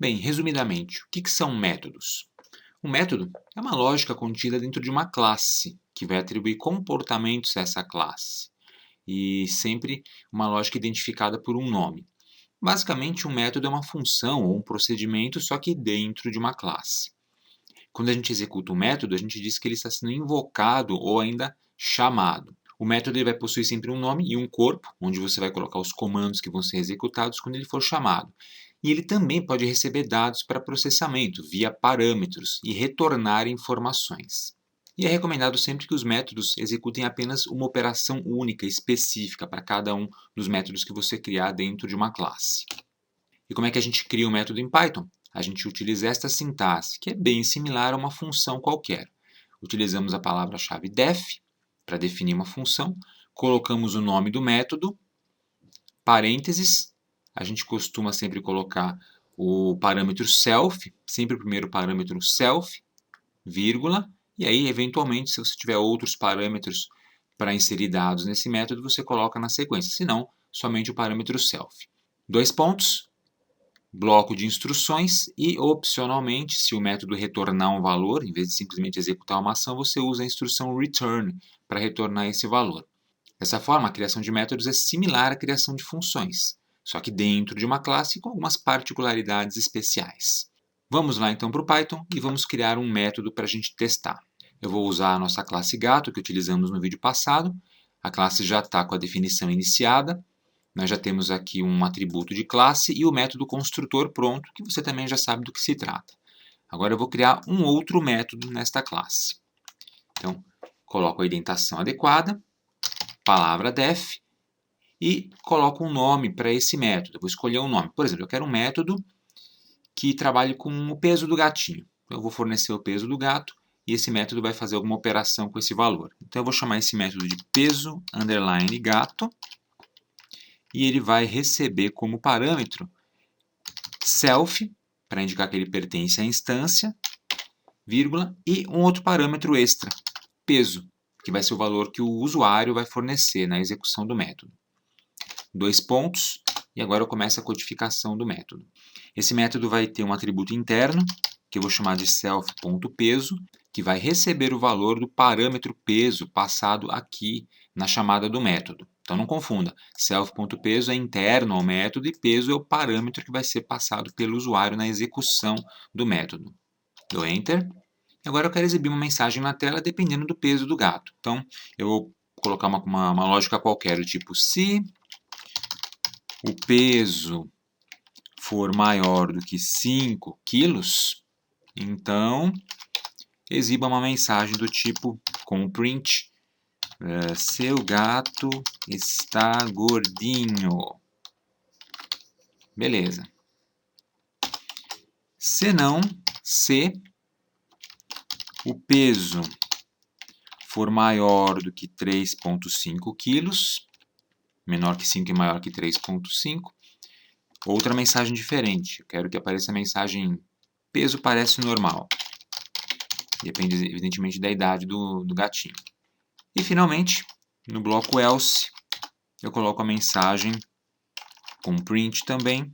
Bem, resumidamente, o que são métodos? Um método é uma lógica contida dentro de uma classe, que vai atribuir comportamentos a essa classe, e sempre uma lógica identificada por um nome. Basicamente, um método é uma função ou um procedimento, só que dentro de uma classe. Quando a gente executa um método, a gente diz que ele está sendo invocado ou ainda chamado. O método ele vai possuir sempre um nome e um corpo, onde você vai colocar os comandos que vão ser executados quando ele for chamado. E ele também pode receber dados para processamento via parâmetros e retornar informações. E é recomendado sempre que os métodos executem apenas uma operação única, específica, para cada um dos métodos que você criar dentro de uma classe. E como é que a gente cria um método em Python? A gente utiliza esta sintaxe, que é bem similar a uma função qualquer. Utilizamos a palavra-chave def para definir uma função, colocamos o nome do método, parênteses, a gente costuma sempre colocar o parâmetro self, sempre o primeiro parâmetro self, vírgula, e aí, eventualmente, se você tiver outros parâmetros para inserir dados nesse método, você coloca na sequência, se não, somente o parâmetro self. Dois pontos, bloco de instruções e, opcionalmente, se o método retornar um valor, em vez de simplesmente executar uma ação, você usa a instrução return para retornar esse valor. Dessa forma, a criação de métodos é similar à criação de funções, só que dentro de uma classe com algumas particularidades especiais. Vamos lá então para o Python e vamos criar um método para a gente testar. Eu vou usar a nossa classe gato que utilizamos no vídeo passado. A classe já está com a definição iniciada. Nós já temos aqui um atributo de classe e o método construtor pronto, que você também já sabe do que se trata. Agora eu vou criar um outro método nesta classe. Então, coloco a indentação adequada, palavra def, e coloco um nome para esse método. Eu vou escolher um nome. Por exemplo, eu quero um método que trabalhe com o peso do gatinho. Eu vou fornecer o peso do gato e esse método vai fazer alguma operação com esse valor. Então eu vou chamar esse método de peso underline gato e ele vai receber como parâmetro self, para indicar que ele pertence à instância, vírgula, e um outro parâmetro extra, peso, que vai ser o valor que o usuário vai fornecer na execução do método. Dois pontos, e agora eu começo a codificação do método. Esse método vai ter um atributo interno, que eu vou chamar de self.peso, que vai receber o valor do parâmetro peso passado aqui na chamada do método. Então não confunda, self.peso é interno ao método e peso é o parâmetro que vai ser passado pelo usuário na execução do método. Dou Enter. E agora eu quero exibir uma mensagem na tela dependendo do peso do gato. Então eu vou colocar uma lógica qualquer, do tipo se o peso for maior do que 5 quilos, então exiba uma mensagem do tipo com o print seu gato está gordinho. Beleza. Se não, se o peso for maior do que 3,5 quilos, menor que 5 e maior que 3,5, outra mensagem diferente. Eu quero que apareça a mensagem peso parece normal. Depende, evidentemente, da idade do gatinho. E, finalmente, no bloco else, eu coloco a mensagem com print também.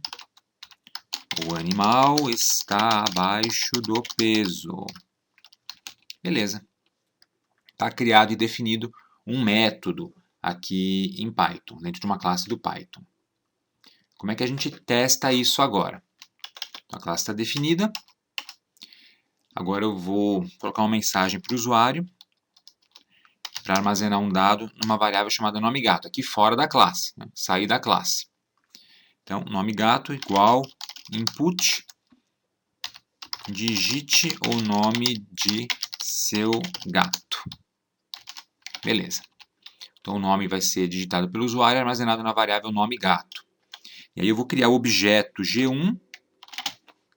O animal está abaixo do peso. Beleza. Está criado e definido um método aqui em Python, dentro de uma classe do Python. Como é que a gente testa isso agora? A classe está definida. Agora eu vou colocar uma mensagem para o usuário para armazenar um dado numa variável chamada nome gato, aqui fora da classe, né? Sair da classe. Então, nome gato igual input, digite o nome de seu gato. Beleza. Então, o nome vai ser digitado pelo usuário e armazenado na variável nome gato. E aí eu vou criar o objeto G1,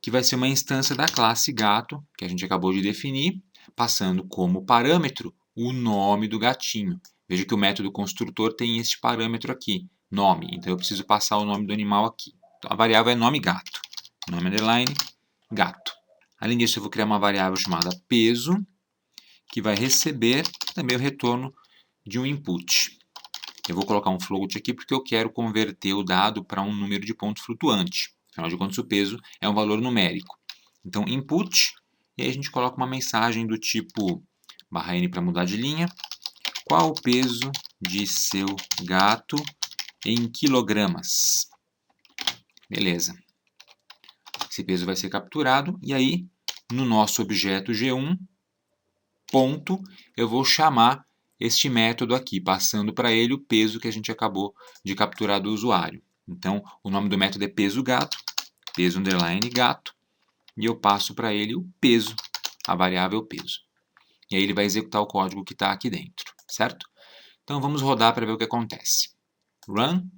que vai ser uma instância da classe gato, que a gente acabou de definir, passando como parâmetro o nome do gatinho. Veja que o método construtor tem este parâmetro aqui, nome. Então eu preciso passar o nome do animal aqui. Então a variável é nome gato. Nome underline gato. Além disso, eu vou criar uma variável chamada peso, que vai receber também o retorno de um input. Eu vou colocar um float aqui porque eu quero converter o dado para um número de ponto flutuante. Afinal de contas, o peso é um valor numérico. Então, input, e aí a gente coloca uma mensagem do tipo /n para mudar de linha. Qual o peso de seu gato em quilogramas? Beleza. Esse peso vai ser capturado e aí, no nosso objeto G1, ponto, eu vou chamar este método aqui, passando para ele o peso que a gente acabou de capturar do usuário. Então, o nome do método é peso gato, peso underline gato, e eu passo para ele o peso, a variável peso. E aí ele vai executar o código que está aqui dentro, certo? Então vamos rodar para ver o que acontece. Run,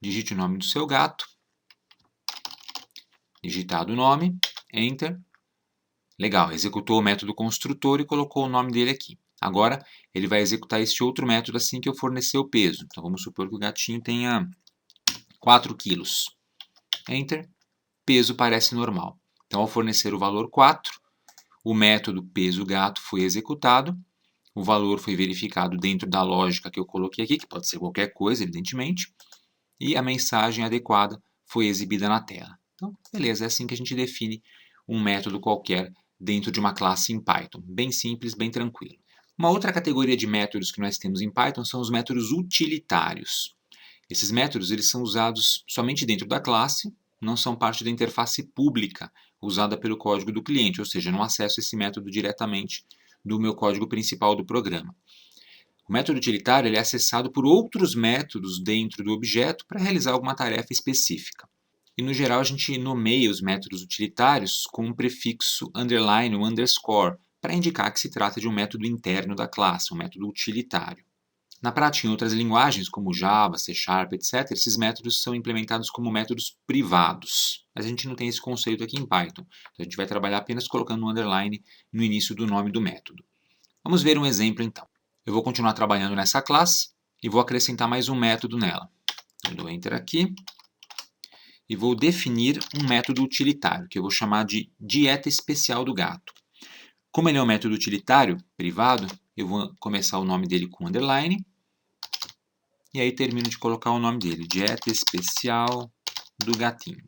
digite o nome do seu gato, digitado o nome, Enter. Legal, executou o método construtor e colocou o nome dele aqui. Agora, ele vai executar este outro método assim que eu fornecer o peso. Então, vamos supor que o gatinho tenha 4 quilos. Enter, peso parece normal. Então, ao fornecer o valor 4, o método peso gato foi executado, o valor foi verificado dentro da lógica que eu coloquei aqui, que pode ser qualquer coisa, evidentemente, e a mensagem adequada foi exibida na tela. Então, beleza, é assim que a gente define um método qualquer dentro de uma classe em Python. Bem simples, bem tranquilo. Uma outra categoria de métodos que nós temos em Python são os métodos utilitários. Esses métodos eles são usados somente dentro da classe, não são parte da interface pública usada pelo código do cliente, ou seja, eu não acesso esse método diretamente do meu código principal do programa. O método utilitário ele é acessado por outros métodos dentro do objeto para realizar alguma tarefa específica. E, no geral, a gente nomeia os métodos utilitários com um prefixo underline ou underscore, para indicar que se trata de um método interno da classe, um método utilitário. Na prática, em outras linguagens, como Java, C#, etc., esses métodos são implementados como métodos privados. Mas a gente não tem esse conceito aqui em Python. Então, a gente vai trabalhar apenas colocando um underline no início do nome do método. Vamos ver um exemplo, então. Eu vou continuar trabalhando nessa classe e vou acrescentar mais um método nela. Eu dou Enter aqui e vou definir um método utilitário, que eu vou chamar de dieta especial do gato. Como ele é um método utilitário, privado, eu vou começar o nome dele com underline, e aí termino de colocar o nome dele, dieta especial do gatinho.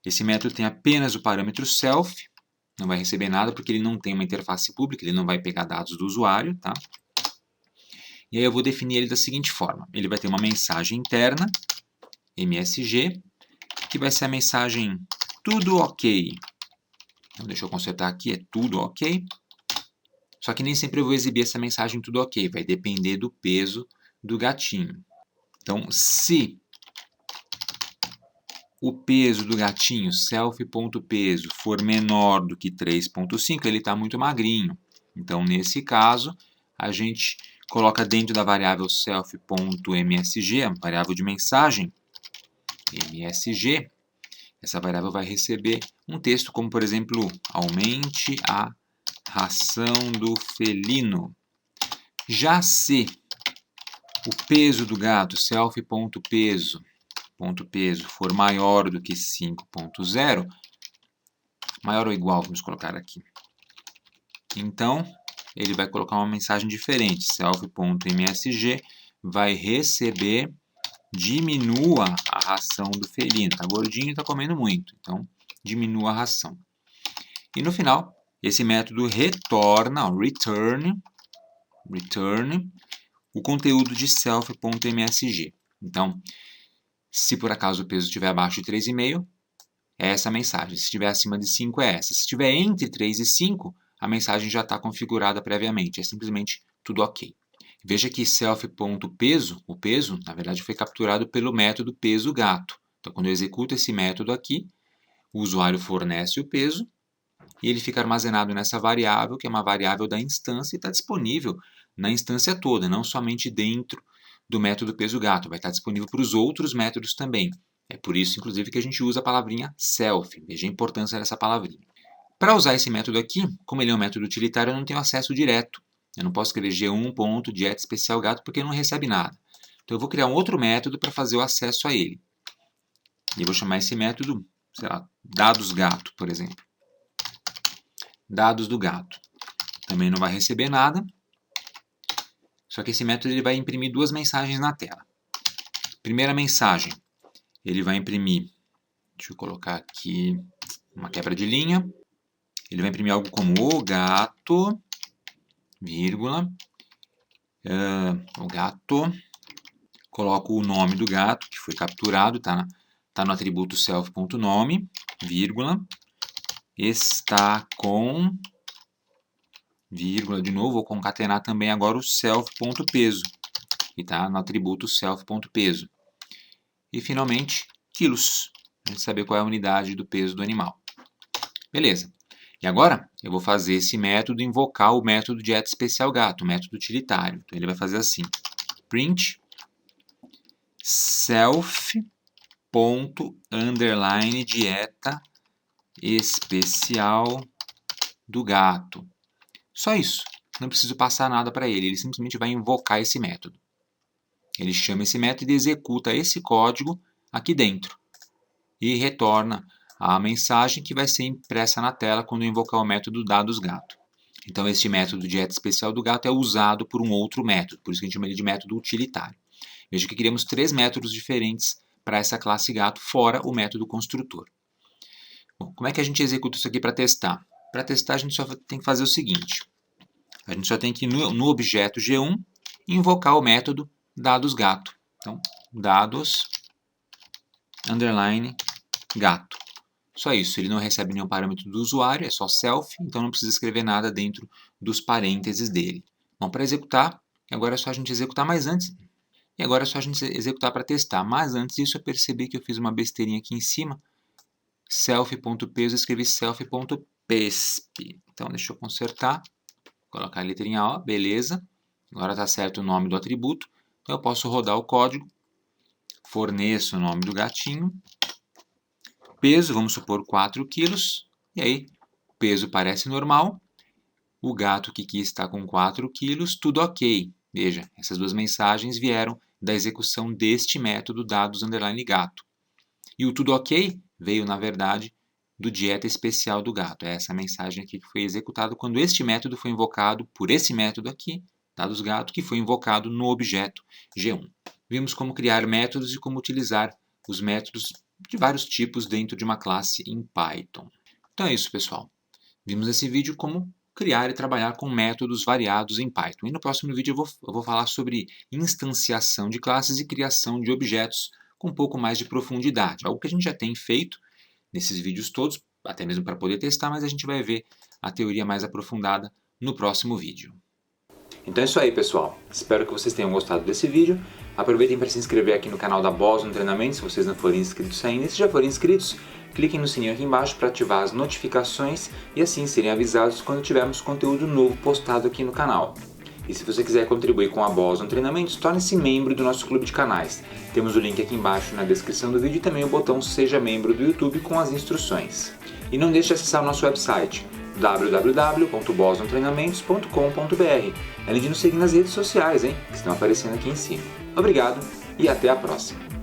Esse método tem apenas o parâmetro self, não vai receber nada porque ele não tem uma interface pública, ele não vai pegar dados do usuário, tá? E aí eu vou definir ele da seguinte forma, ele vai ter uma mensagem interna, MSG, que vai ser a mensagem tudo ok. Então, deixa eu consertar aqui, é tudo ok. Só que nem sempre eu vou exibir essa mensagem tudo ok, vai depender do peso do gatinho. Então, se o peso do gatinho, self.peso, for menor do que 3.5, ele está muito magrinho. Então, nesse caso, a gente coloca dentro da variável self.msg, a variável de mensagem, msg, essa variável vai receber um texto como, por exemplo, aumente a ração do felino. Já se o peso do gato, self.peso, for maior do que 5.0, maior ou igual, vamos colocar aqui. Então, ele vai colocar uma mensagem diferente. Self.msg vai receber diminua a ração do felino. Está gordinho e está comendo muito. Então, diminua a ração. E no final, esse método retorna, return, o conteúdo de self.msg. Então, se por acaso o peso estiver abaixo de 3,5, é essa a mensagem. Se estiver acima de 5, é essa. Se estiver entre 3 e 5, a mensagem já está configurada previamente. É simplesmente tudo ok. Veja que self.peso, o peso, na verdade, foi capturado pelo método peso gato. Então, quando eu executo esse método aqui, o usuário fornece o peso e ele fica armazenado nessa variável, que é uma variável da instância e está disponível na instância toda, não somente dentro do método peso gato. Vai estar disponível para os outros métodos também. É por isso, inclusive, que a gente usa a palavrinha self. Veja a importância dessa palavrinha. Para usar esse método aqui, como ele é um método utilitário, eu não tenho acesso direto. Eu não posso escrever g1.dieta especial gato porque ele não recebe nada. Então eu vou criar um outro método para fazer o acesso a ele. E eu vou chamar esse método, sei lá, dados gato, por exemplo. Dados do gato. Também não vai receber nada. Só que esse método ele vai imprimir duas mensagens na tela. Primeira mensagem, ele vai imprimir Deixa eu colocar aqui uma quebra de linha. Ele vai imprimir algo como o gato, vírgula, o gato. Coloco o nome do gato que foi capturado, tá no atributo self.nome, vírgula, está com, vírgula, de novo, vou concatenar também agora o self.peso, que está no atributo self.peso. E, finalmente, quilos, para a gente saber qual é a unidade do peso do animal. Beleza. E agora, eu vou fazer esse método invocar o método dieta especial gato, o método utilitário. Então, ele vai fazer assim, print self.underline dieta especial do gato. Só isso. Não preciso passar nada para ele. Ele simplesmente vai invocar esse método. Ele chama esse método e executa esse código aqui dentro. E retorna a mensagem que vai ser impressa na tela quando eu invocar o método dados gato. Então, este método dieta especial do gato é usado por um outro método. Por isso que a gente chama ele de método utilitário. Veja que criamos 3 métodos diferentes para essa classe gato, fora o método construtor. Bom, como é que a gente executa isso aqui para testar? Para testar, a gente só tem que fazer o seguinte. A gente só tem que ir no objeto G1 e invocar o método dados gato. Então, dados underline gato. Só isso, ele não recebe nenhum parâmetro do usuário, é só self, então não precisa escrever nada dentro dos parênteses dele. Bom, para executar, agora é só a gente executar, mas antes... E agora é só a gente executar para testar. Mas antes disso eu percebi que eu fiz uma besteirinha aqui em cima. Self.peso, eu escrevi self.pesp. Então deixa eu consertar. Colocar a letrinha O, beleza. Agora está certo o nome do atributo. Então eu posso rodar o código. Forneço o nome do gatinho. Peso, vamos supor 4 quilos. E aí, o peso parece normal. O gato que aqui está com 4 quilos, tudo ok. Veja, essas duas mensagens vieram da execução deste método dados underline gato. E o tudo ok veio, na verdade, do dieta especial do gato. É essa mensagem aqui que foi executada quando este método foi invocado por esse método aqui, dados gato, que foi invocado no objeto G1. Vimos como criar métodos e como utilizar os métodos de vários tipos dentro de uma classe em Python. Então é isso, pessoal. Vimos nesse vídeo como criar e trabalhar com métodos variados em Python. E no próximo vídeo eu vou falar sobre instanciação de classes e criação de objetos com um pouco mais de profundidade. Algo que a gente já tem feito nesses vídeos todos, até mesmo para poder testar, mas a gente vai ver a teoria mais aprofundada no próximo vídeo. Então é isso aí, pessoal. Espero que vocês tenham gostado desse vídeo. Aproveitem para se inscrever aqui no canal da Boston Treinamento, se vocês não forem inscritos ainda. E se já forem inscritos, cliquem no sininho aqui embaixo para ativar as notificações e assim serem avisados quando tivermos conteúdo novo postado aqui no canal. E se você quiser contribuir com a Boston Treinamentos, torne-se membro do nosso clube de canais. Temos o link aqui embaixo na descrição do vídeo e também o botão Seja Membro do YouTube com as instruções. E não deixe de acessar o nosso website www.bostontreinamentos.com.br, além de nos seguir nas redes sociais, que estão aparecendo aqui em cima. Obrigado e até a próxima!